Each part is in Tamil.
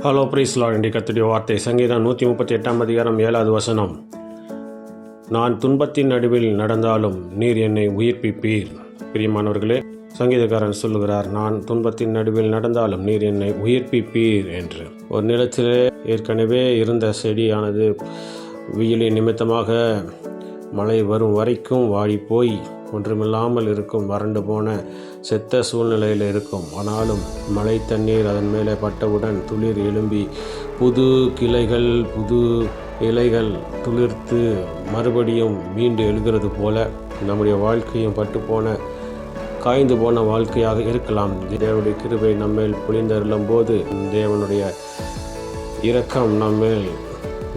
Hello price Lord. இன்றைய கர்த்தருடைய வார்த்தை சங்கீதம் 138 அதிகாரம் 7வது வசனம். நான் துன்பத்தின் நடுவில் நடந்தாலும் நீர் என்னை உயிர்ப்பிப்பீர். பிரியமானவர்களே, சங்கீதக்காரன் சொல்லுகிறார், நான் துன்பத்தின் நடுவில் நடந்தாலும் நீர் என்னை உயிர்ப்பிப்பீர் என்று. ஒரு நிலத்திலே ஏற்கனவே இருந்த செடியானது வெயிலின் நிமித்தமாக மழை வரும் வரைக்கும் வாடி போய் ஒன்றுமில்லாமல் இருக்கும், வறண்டு போன செத்த சூழ்நிலையில் இருக்கும். ஆனாலும் மழை தண்ணீர் அதன் மேலே பட்டவுடன் துளிர் எழும்பி புது கிளைகள் புது இலைகள் துளிர்த்து மறுபடியும் மீண்டு எழுகிறது போல நம்முடைய வாழ்க்கையும் பட்டுப்போன காய்ந்து போன வாழ்க்கையாக இருக்கலாம். தேவனுடைய கிருபை நம்மேல் பொழிந்தருளும் போது, தேவனுடைய இரக்கம் நம்மேல்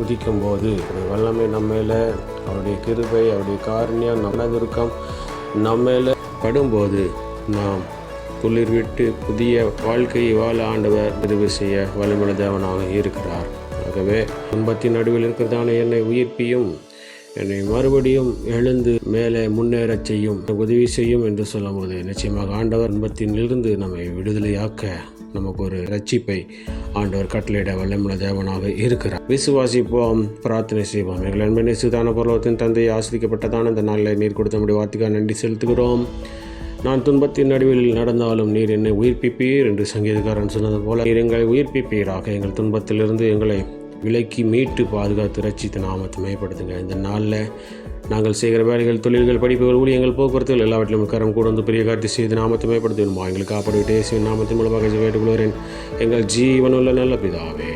உதிக்கும் போது, வல்லமை நம்மேலே, அவருடைய கிருபை, அவருடைய காருண்யம், மனதுருக்கம் நம்மேலே படும்போது நாம் துளிர் விட்டு புதிய வாழ்க்கையை வாழ ஆண்டவர் உதவி செய்ய வல்லமையுள்ள தேவனாக இருக்கிறார். ஆகவே துன்பத்தின் நடுவில் இருக்கிறதான என்னை உயிர்ப்பியும், என்னை மறுபடியும் எழுந்து மேலே முன்னேறச் செய்யும், உதவி செய்யும் என்று சொல்லும்போது, நிச்சயமாக ஆண்டவர் துன்பத்திலிருந்து நம்மை விடுதலையாக்க நமக்கு ஒரு ரட்சிப்பை ஆண்டவர் கட்டளையிட வல்லமையுள்ள தேவனாக இருக்கிறார். விசுவாசிப்போம், பிரார்த்தனை செய்வோம். எங்கள் அன்பை நேசிதான பரலோகத்தின் தந்தையை, ஆசிரிக்கப்பட்டதான இந்த நாளில் நீர் கொடுத்த நம்முடைய வார்த்தைக்காக நன்றி செலுத்துகிறோம். நான் துன்பத்தின் நடுவில் நடந்தாலும் நீர் என்னை உயிர்ப்பிப்பீர் என்று சங்கீதக்காரன் சொன்னது போல நீர் எங்களை உயிர்ப்பிப்பீராக. எங்கள் துன்பத்திலிருந்து எங்களை விலக்கி மீட்டு பாதுகாத்து ரட்சித்து நாமத்தை மேம்படுத்துங்க. இந்த நாளில் நாங்கள் செய்கிற வேலைகள், தொழில்கள், படிப்புகள், ஊழியங்கள், போக்குவரத்துகள் எல்லாவற்றிலும் கரம் கூட வந்து பெரிய காட்சி செய்து நாமத்தை மேம்படுத்தணுமா எங்களுக்கு காப்பாடுவிட்டு நாமத்தின் மூலமாக வேண்டுகொள்கிறேன் எங்கள் ஜீவனுள்ள நல்ல பிதாவே.